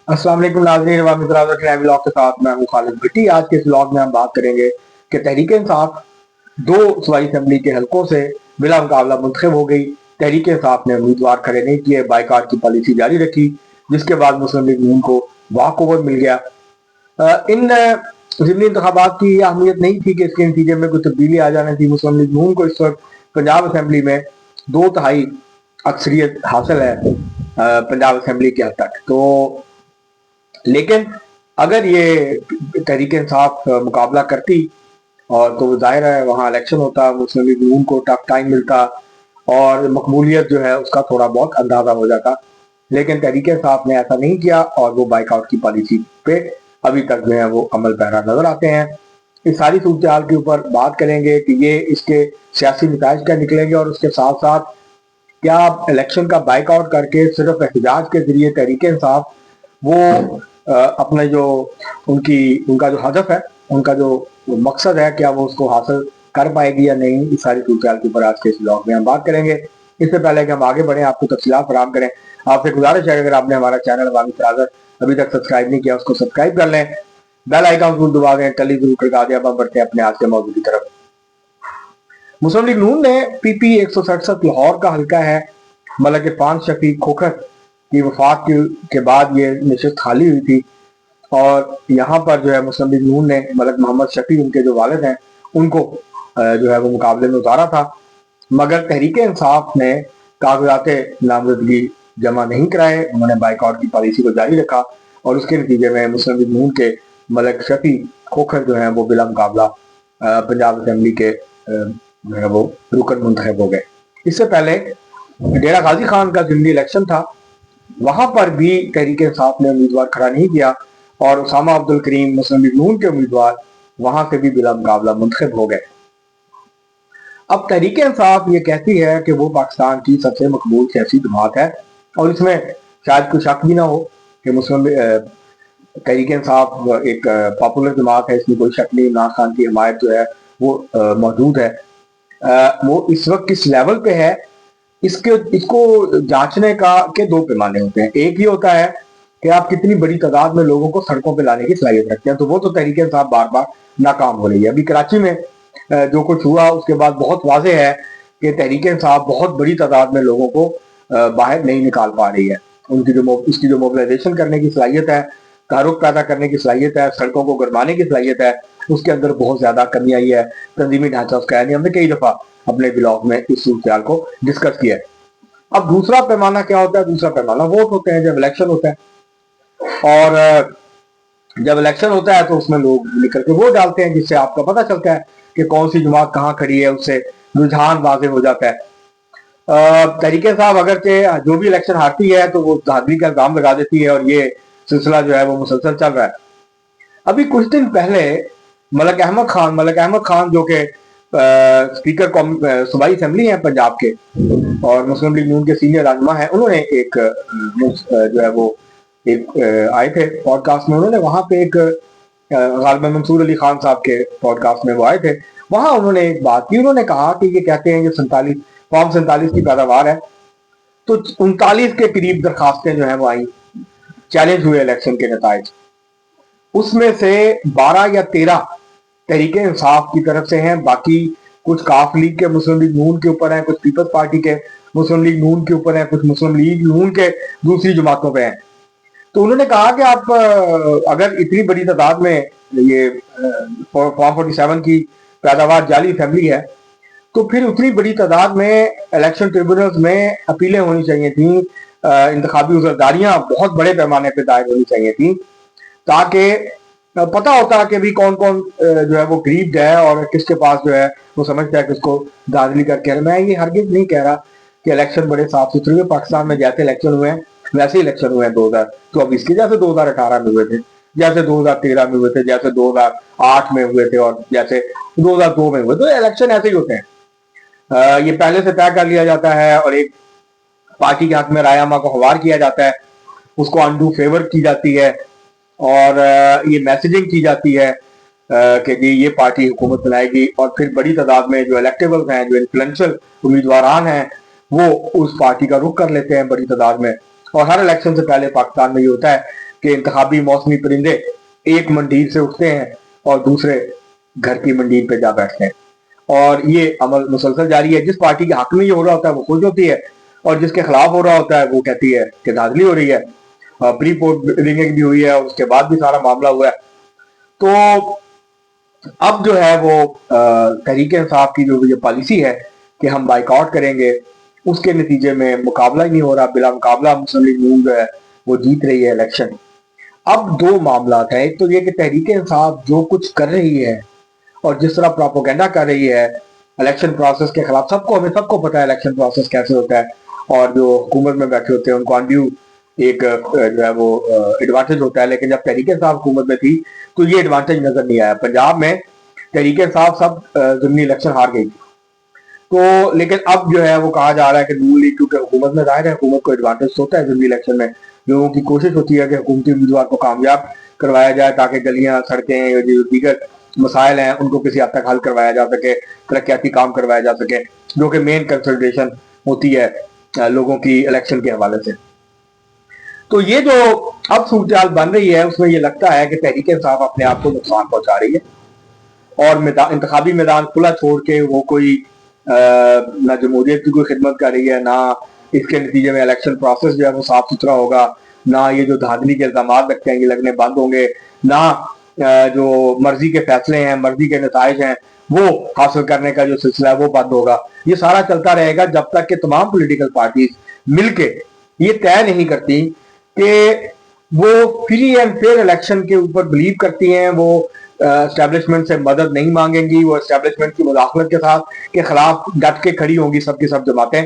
अस्सलाम वालेकुम नाज़रीन, व्लॉग के साथ मैं हूं खालिद भट्टी। आज के इस व्लॉग में हम बात करेंगे कि तहरीक इंसाफ दो सूबाई असेंबली के हलकों से बिला मुकाबला मुंतखब हो गई। तहरीक इंसाफ ने उम्मीदवार खड़े नहीं किए, बाइकाट की पॉलिसी जारी रखी, जिसके बाद मुस्लिम लीग नून को वॉक ओवर मिल गया। इन ज़िमनी इंतखाबात की अहमियत नहीं थी कि इसके नतीजे में कोई तब्दीली आ जानी थी। मुस्लिम लीग नून को इस वक्त पंजाब असेंबली में 2/3 अक्सरियत हासिल है पंजाब असेंबली के हद तक। तो लेकिन अगर ये तहरीक इंसाफ मुकाबला करती और तो जाहिर है वहाँ इलेक्शन होता, मुस्लिम लीग नून को टफ टाइम मिलता और मकबूलियत जो है उसका थोड़ा बहुत अंदाजा हो जाता। लेकिन तहरीक इंसाफ ने ऐसा नहीं किया और वो बाइकआउट की पॉलिसी पे अभी तक जो है वो अमल पैरा नजर आते हैं। इस सारी सूरत हाल के ऊपर बात करेंगे कि ये इसके सियासी नताइज क्या निकलेंगे और उसके साथ साथ क्या इलेक्शन का बाइकआउट करके सिर्फ एहतजाज के जरिए तहरीक इंसाफ वो अपने जो उनका जो हदफ है, उनका जो मकसद है, क्या वो उसको हासिल कर पाएगी या नहीं। इस सारी सूरत के ऊपर आज के इस ब्लॉग में हम बात करेंगे। इससे पहले कि हम आगे बढ़े, आपको तफसीलात फराहम करें, आपसे गुजारिश है अगर आपने हमारा चैनल अवामी तराज़त अभी तक सब्सक्राइब नहीं किया उसको सब्सक्राइब कर लें, बेल आइकन जरूर दबा दें, टली जरूर करवा दें। अब हम बढ़ते हैं अपने आज के मौजूद की तरफ। मुस्लिम लीग नून ने पीपी 167 लाहौर का हल्का है, मतलब कि 5 शफीक खोखर की वफात के बाद ये नशिस्त खाली हुई थी और यहाँ पर जो है मुस्लिम लीग नून ने मलक मोहम्मद शफी, उनके जो वालिद हैं, उनको जो है वो मुकाबले में उतारा था। मगर तहरीक इंसाफ ने कागजात नामजदगी जमा नहीं कराए, उन्होंने बाइकआउट की पॉलिसी को जारी रखा और उसके नतीजे में मुस्लिम लीग नून के मलक शफी खोखर जो है वो बिला मुकाबला पंजाब असेंबली के जो है वो रुकन मुंतखब हो गए। इससे पहले डेरा गाजी खान का जिमनी इलेक्शन था, वहां पर भी तहरीक इंसाफ ने उम्मीदवार खड़ा नहीं किया और उसामा अब्दुल करीम मुस्लिम लीग नून के उम्मीदवार वहां से भी बिला मुकाबला मुंतखब हो गए। अब तहरीक इंसाफ ये कहती है कि वो पाकिस्तान की सबसे मकबूल सियासी जमात है और इसमें शायद कोई शक भी ना हो कि मुस्लिम तहरीक इंसाफ एक पॉपुलर जमात है, इसमें कोई शक नहीं। इमरान खान की हमायत जो है वो मौजूद है। वो इस वक्त किस लेवल पे है, इसको जांचने का के 2 पैमाने होते हैं। एक ही होता है कि आप कितनी बड़ी तादाद में लोगों को सड़कों पे लाने की सलाहियत रखते हैं, तो वो तो तहरीक इंसाफ बार बार नाकाम हो रही है। अभी कराची में जो कुछ हुआ उसके बाद बहुत वाज़ेह है कि तहरीक इंसाफ बहुत बड़ी तादाद में लोगों को बाहर नहीं निकाल पा रही है। इसकी जो मोबिलाइजेशन करने की सलाहियत है, तारुफ पैदा करने की सलाहियत है, सड़कों को गरमाने की सलाहियत है, उसके अंदर बहुत ज्यादा कमी आई है। तंजीमी ढांचा उसका है नहीं। हमने कई दफा अपने ब्लॉग में इस सूरत को डिस्कस किया है। अब दूसरा पैमाना क्या होता है? दूसरा पैमाना वोट होते हैं जब इलेक्शन होता है, और जब इलेक्शन होता है तो उसमें लोग निकल के वोट डालते हैं, जिससे आपका पता चलता है कि कौन सी जमात कहाँ खड़ी है, उससे रुझान वाजे हो जाता है। तरीके साहब अगर के जो भी इलेक्शन हारती है तो वो धांधली का इल्जाम लगा देती है और ये सिलसिला जो है वो मुसलसल चल रहा है। अभी कुछ दिन पहले मलक अहमद खान जो कि स्पीकर सूबाई असेंबली है पंजाब के और मुस्लिम लीग नून के सीनियर रहनुमा हैं, उन्होंने एक जो है वो एक आए थे पॉडकास्ट में। उन्होंने वहां पे एक गालिबा मंसूर अली खान साहब के पॉडकास्ट में वो आए थे। वहां उन्होंने एक बात की, उन्होंने कहा कि ये कहते हैं कि फॉर्म 47 की पैदावार है, तो 39 के करीब दरखास्तें जो है वो आई, चैलेंज हुए इलेक्शन के नताइज। उसमें से 12 या 13 तहरीक इंसाफ की तरफ से हैं, बाकी कुछ काफ लीग के मुस्लिम लीग नून के ऊपर हैं, कुछ पीपल्स पार्टी के मुस्लिम लीग नून के ऊपर हैं, कुछ मुस्लिम लीग नून के दूसरी जमातों पे हैं। तो उन्होंने कहा कि आप अगर इतनी बड़ी तादाद में ये फॉर्म 47 की पैदावार जाली असेंबली है, तो फिर उतनी बड़ी तादाद में इलेक्शन ट्रिब्यूनल्स में अपीलें होनी चाहिए थी, इंतखाबी उजरदारियां बहुत बड़े पैमाने पर दायर होनी चाहिए थी, ताकि पता होता कि भी कौन कौन जो है वो गरीब है और किसके पास जो है वो समझता है कि उसको दादली करके। मैं ये हरगिज नहीं कह रहा कि इलेक्शन बड़े साफ सुथरे हुए। पाकिस्तान में जैसे इलेक्शन हुए हैं वैसे इलेक्शन हुए हैं 2024 के, जैसे 2018 में हुए थे, जैसे 2013 में हुए थे, जैसे 2008 में हुए थे और जैसे 2002 में हुए। तो इलेक्शन ऐसे ही होते हैं, ये पहले से तय कर लिया जाता है और एक पार्टी के हक में रायनामा को हवार किया जाता है, उसको अनडू फेवर की जाती है और ये मैसेजिंग की जाती है कि जी ये पार्टी हुकूमत बनाएगी, और फिर बड़ी तादाद में जो इलेक्टेबल्स हैं, जो इन्फ्लुएंशियल उम्मीदवार हैं, वो उस पार्टी का रुख कर लेते हैं बड़ी तादाद में। और हर इलेक्शन से पहले पाकिस्तान में ये होता है कि इंतखाबी मौसमी परिंदे एक मंडीर से उठते हैं और दूसरे घर की मंडीर पे जा बैठते हैं, और ये अमल मुसलसल जारी है। जिस पार्टी के हक में ये हो रहा होता है वो खुश होती है, और जिसके खिलाफ हो रहा होता है वो कहती है कि धांधली हो रही है। प्री पोर्ट रिंगिंग भी हुई है और उसके बाद भी सारा मामला हुआ है। तो अब जो है वो तहरीक इंसाफ की जो ये पॉलिसी है कि हम बाइकआउट करेंगे, उसके नतीजे में मुकाबला ही नहीं हो रहा, बिला मुकाबला मुस्लिम लीग नून जो है वो जीत रही है इलेक्शन। अब दो मामला है, एक तो ये कि तहरीक इंसाफ जो कुछ कर रही है और जिस तरह प्रोपोगेंडा कर रही है इलेक्शन प्रोसेस के खिलाफ, हमें सबको पता है इलेक्शन प्रोसेस कैसे होता है, और जो हुकूमत में बैठे होते हैं उनको अनड्यू एक जो है वो एडवांटेज होता है। लेकिन जब तहरीक इंसाफ हुकूमत में थी तो ये एडवांटेज नजर नहीं आया। पंजाब में तहरीक इंसाफ सब ज़मीनी इलेक्शन हार गई, तो लेकिन अब जो है वो कहा जा रहा है कि नून लीग क्योंकि हुकूमत में जाहिर है हुकूमत को एडवांटेज होता है ज़मीनी इलेक्शन में, लोगों की कोशिश होती है कि हुकूमती उम्मीदवार को कामयाब करवाया जाए ताकि गलियां सड़कें जो दीगर मसाइल हैं उनको किसी हद तक हल करवाया जा सके, तरक्याती काम करवाया जा सके, जो कि मेन कंसल्टेशन होती है लोगों की इलेक्शन के हवाले से। तो ये जो अब सूरत बन रही है उसमें ये लगता है कि तहरीक इंसाफ अपने आप को नुकसान पहुंचा रही है, और इंतखाबी मैदान खुला छोड़ के वो कोई ना जमहूरियत की कोई खिदमत कर रही है, ना इसके नतीजे में इलेक्शन प्रोसेस जो है वो साफ सुथरा होगा, ना ये जो धांधली के इल्जाम लगते हैं ये लगने बंद होंगे, ना जो मर्जी के फैसले हैं, मर्जी के नताइज हैं वो हासिल करने का जो सिलसिला है वो बंद होगा। ये सारा चलता रहेगा जब तक कि तमाम पॉलिटिकल पार्टीज मिलके ये तय नहीं करती कि वो फ्री एंड फेयर इलेक्शन के ऊपर बिलीव करती हैं, वो एस्टेब्लिशमेंट से मदद नहीं मांगेंगी, वो एस्टेब्लिशमेंट की मुदाखलत के साथ के खिलाफ डट के खड़ी होंगी सबकी सब जमातें,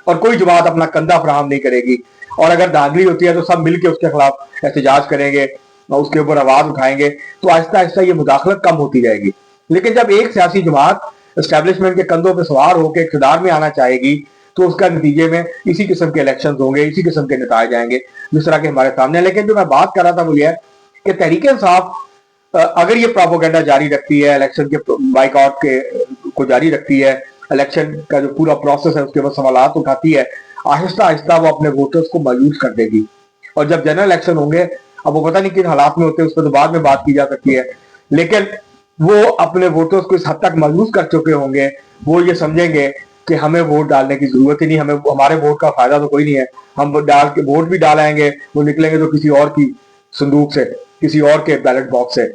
और कोई जमात अपना कंधा फराहम नहीं करेगी। और अगर धांधली होती है तो सब मिलकर उसके खिलाफ एहतजाज करेंगे और उसके ऊपर आवाज उठाएंगे, तो आहिस्ता आहिस्ता ये मुदाखलत कम होती जाएगी। लेकिन जब एक सियासी जमात एस्टेब्लिशमेंट के कंधों पर सवार होकर इक़्तिदार में आना चाहेगी तो उसका नतीजे में इसी किस्म के इलेक्शन होंगे, इसी किस्म के नताइज आएंगे जिस तरह के हमारे सामने। लेकिन जो मैं बात कर रहा था वो ये है कि तहरीक इंसाफ अगर ये प्रोपोगेंडा जारी रखती है, इलेक्शन के बाइकआउट के को जारी रखती है, इलेक्शन का जो पूरा प्रोसेस है उसके बाद सवालात उठाती है, आहिस्ता आहिस्ता वो अपने वोटर्स को मायूस कर देगी। और जब जनरल इलेक्शन होंगे, अब वो पता नहीं किन हालात में होते हैं उस पर तो बाद में बात की जा सकती है, लेकिन वो अपने वोटर्स को इस हद तक मायूस कर चुके होंगे, वो ये समझेंगे कि हमें वोट डालने की जरूरत ही नहीं, हमें हमारे वोट का फायदा तो कोई नहीं है, हम डाल के वोट भी डालेंगे वो निकलेंगे तो किसी और की संदूक से, किसी और के बैलेट बॉक्स से।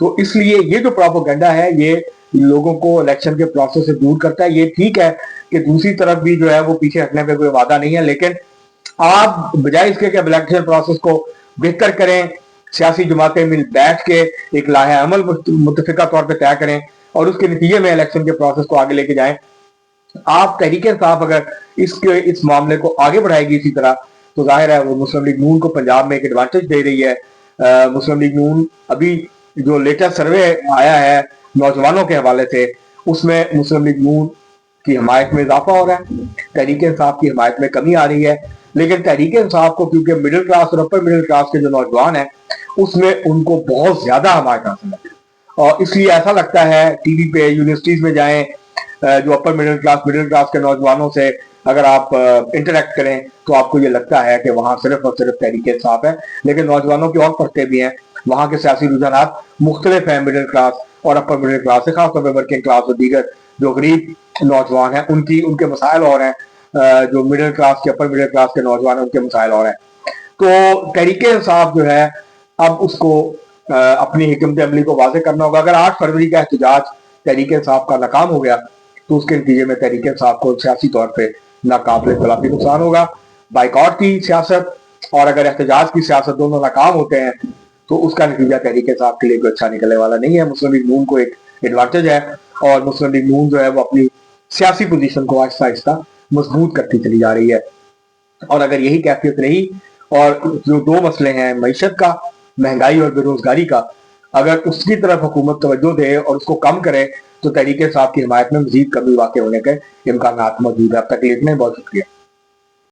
तो इसलिए ये जो प्रोपोगेंडा है ये लोगों को इलेक्शन के प्रोसेस से दूर करता है। ये ठीक है कि दूसरी तरफ भी जो है वो पीछे हटने पे कोई वादा नहीं है, लेकिन आप बजाय इसके कि इलेक्शन प्रोसेस को बेहतर करें, सियासी जमातें मिल बैठ के एक लाहे अमल मुतफिका तौर पर तय करें और उसके नतीजे में इलेक्शन के प्रोसेस को आगे लेके जाएं। आप तहरीक इंसाफ अगर इस मामले को आगे बढ़ाएगी इसी तरह तो जाहिर है वो मुस्लिम लीग नून को पंजाब में एक एडवांटेज दे रही है। मुस्लिम लीग नून अभी जो लेटेस्ट सर्वे आया है नौजवानों के हवाले से उसमें मुस्लिम लीग नून की हमायत में इजाफा हो रहा है, तहरीक इंसाफ की हमायत में कमी आ रही है। लेकिन तहरीक इंसाफ को क्योंकि मिडिल क्लास और अपर मिडिल क्लास के जो नौजवान हैं उसमें उनको बहुत ज्यादा हमायत हासिल है, और इसलिए ऐसा लगता है टीवी पे यूनिवर्सिटीज में जाएं, जो अपर मिडिल क्लास के नौजवानों से अगर आप इंटरेक्ट करें तो आपको ये लगता है कि वहां सिर्फ और सिर्फ तहरीक इंसाफ है। लेकिन नौजवानों की और परतें भी हैं, वहां के सियासी रुझानात मुख्तलिफ हैं मिडिल क्लास और अपर मिडिल क्लास से, खासतौर पर वर्किंग क्लास और दीगर जो गरीब नौजवान हैं उनके मसाइल और हैं, जो मिडिल क्लास के अपर मिडिल क्लास के नौजवान हैं उनके मसाइल और हैं। तो तहरीक इंसाफ जो है अब उसको अपनी हिकमत अमली को वाज़ेह करना होगा। अगर 8 फरवरी का एहतजाज तहरीक इंसाफ का नाकाम हो गया तो उसके नतीजे में तहरीक इंसाफ को सियासी तौर पर नाकाबिले तलाफी नुकसान होगा। बाइकआउट की सियासत और अगर एहतजाज की सियासत दोनों नाकाम होते हैं तो उसका नतीजा तहरीक इंसाफ के लिए कोई अच्छा निकलने वाला नहीं है। मुस्लिम लीग नून को एक एडवांटेज है और मुस्लिम लीग नून जो है वो अपनी सियासी पोजीशन को आहिस्ता आहिस्ता मजबूत करती चली जा रही है। और अगर यही कैफियत रही और जो दो मसले हैं मईशत का, महंगाई और बेरोजगारी का, अगर उसकी तरफ हुकूमत तवज्जो दे और उसको कम करे तो तहरीक इंसाफ की हिमायत में मजीद कमी वाक़ होने के इम्कानात मौजूद है। अब तक के लिए इतना ही, बहुत शुक्रिया।